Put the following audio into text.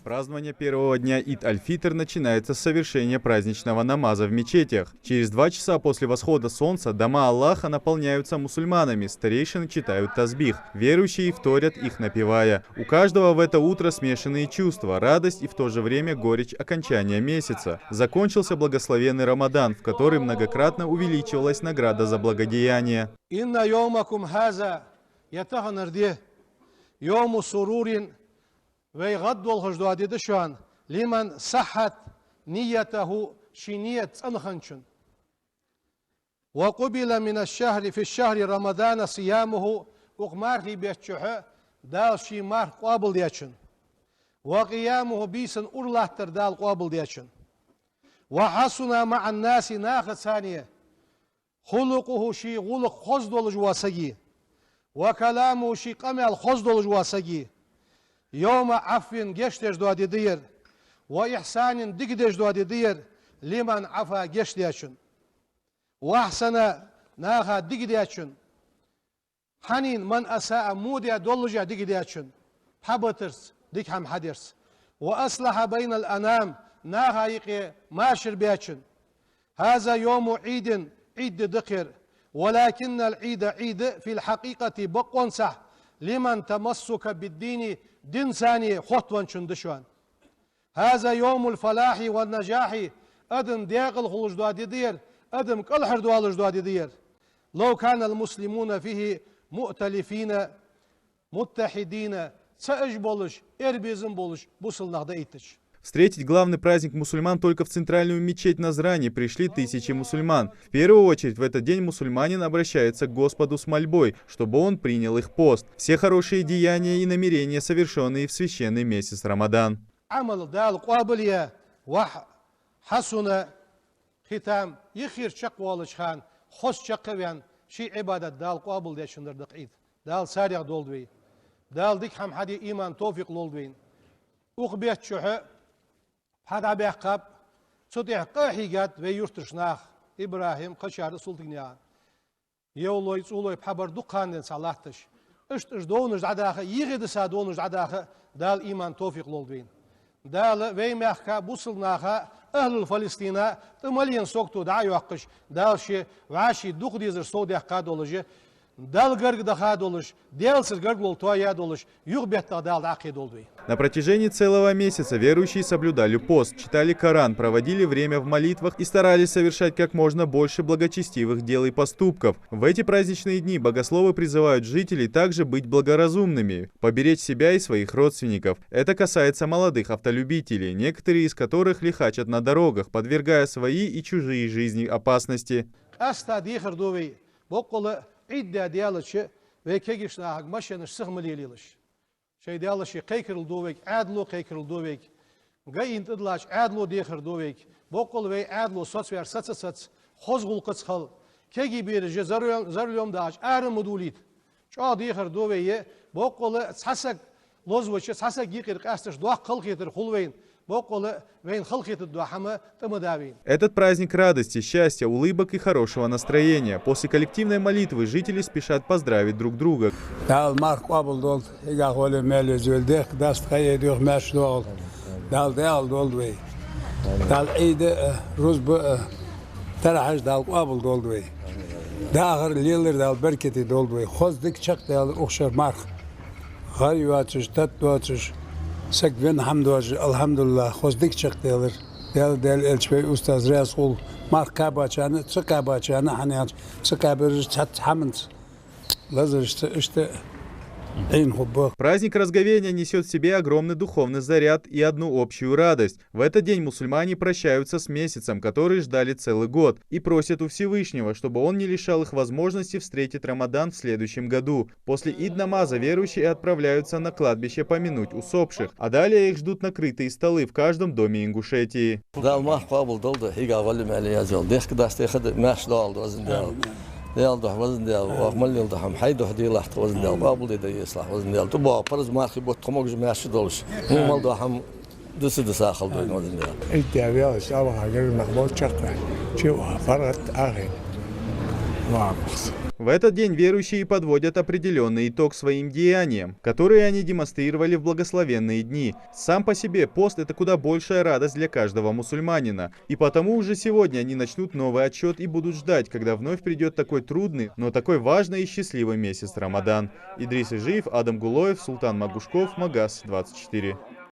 Празднование первого дня Ид-аль-Фитр начинается с совершения праздничного намаза в мечетях. Через 2 часа после восхода солнца дома Аллаха наполняются мусульманами, старейшины читают тазбих, верующие вторят их напевая. У каждого в это утро смешанные чувства, радость и в то же время горечь окончания месяца. Закончился благословенный Рамадан, в который многократно увеличивалась награда за благодеяние. ويغض الخجدوا دشان لمن صحت نيته شنية أنخنشن وقبل من الشهر في الشهر رمضان صيامه وقمار في بيتشحه دال شي مار قابل ديشن وقيامه بيسن أرله تردال قابل ديشن وحسن مع الناس ناخذ ثانية خلقه شي غلق خزدول جواسجي وكلامه شي قمل خزدول جواسجي يوم عفو جشتش دو دير وإحسان دقدش دو دير لمن عفا جشتيشن وأحسن ناخا دقديشن حنين من أساء موديا دولجا دقديشن حبترس ديك هم حدرس وأصلح بين الأنام ناخا يقي ماشر بيشن هذا يوم عيد دقر ولكن العيد عيد في الحقيقة بقون صح لمن تمسك بالدين دين ثاني خطوة شندشوان هذا يوم الفلاح والنجاح أدم دياغل خلوش دوادي دير أدم كالحر دوالش دوادي دير لو كان المسلمون فيه مؤتلفين متحدين سأج بولش إربيزم بولش بوصل نغدا إيتش. Встретить главный праздник мусульман только в центральную мечеть Назрани пришли тысячи мусульман. В первую очередь в этот день мусульманин обращается к Господу с мольбой, чтобы он принял их пост. Все хорошие деяния и намерения, совершенные в священный месяц Рамадан. هذا بيحقب صديق قاحيقات ويرتشناخ إبراهيم قشار سلطنيان يولوي يصولوي بحبر دقان دين صلاحتش اشت دونج عداخه يغيد سادونج عداخه دال إيمان توفيق لولدوين دال ويمحكا بوصلناخا أهل الفلسطينة تملين سوكتو دعيو حقش دال شي وعاشي دوق ديزر صديق قادولجي دال غرق دخادولش ديالسر غرق لولتويادولش يغبت دال عقيدولدوي. На протяжении целого месяца верующие соблюдали пост, читали Коран, проводили время в молитвах и старались совершать как можно больше благочестивых дел и поступков. В эти праздничные дни богословы призывают жителей также быть благоразумными, поберечь себя и своих родственников. Это касается молодых автолюбителей, некоторые из которых лихачат на дорогах, подвергая свои и чужие жизни опасности. شيء ديالله شيء قيكر الدويك عادلو قيكر الدويك جاي انت دلاش عادلو ديخر دويك بقول وي عادلو صوت وير ساتس خزغل قصخل كيجي بير زريوم داش ار مدوليت شو ديخر دوي بقول ساسك لوزوش ساسك يقر قاستش دوا قل خيتر خلوين Этот праздник радости, счастья, улыбок и хорошего настроения. После коллективной молитвы жители спешат поздравить друг друга. سكبين الحمد لله خزدك شقتيلر دل الشوي أستاذ راسول ماركابا كان سكابا كان حنيات سكابر تحت حمد لازم اشت Праздник разговения несет в себе огромный духовный заряд и одну общую радость. В этот день мусульмане прощаются с месяцем, который ждали целый год, и просят у Всевышнего, чтобы он не лишал их возможности встретить Рамадан в следующем году. После Ид-намаза верующие отправляются на кладбище помянуть усопших, а далее их ждут накрытые столы в каждом доме Ингушетии. ديال ده وزن ديال وعمل ديال ده حيد وحدي لحت وزن ديال بابل دي يصلح وزن ديال تبغى برز ما خي بوت قموج ما شدولش مو مال ده هم دس داخل بين وزن ديال انت يا شباب غير مخبوط شقه شو فرقت اخي В этот день верующие подводят определенный итог своим деяниям, которые они демонстрировали в благословенные дни. Сам по себе пост – это куда большая радость для каждого мусульманина. И потому уже сегодня они начнут новый отчет и будут ждать, когда вновь придет такой трудный, но такой важный и счастливый месяц Рамадан. Идрис Ижиев, Адам Гулоев, Султан Магушков, Магас 24.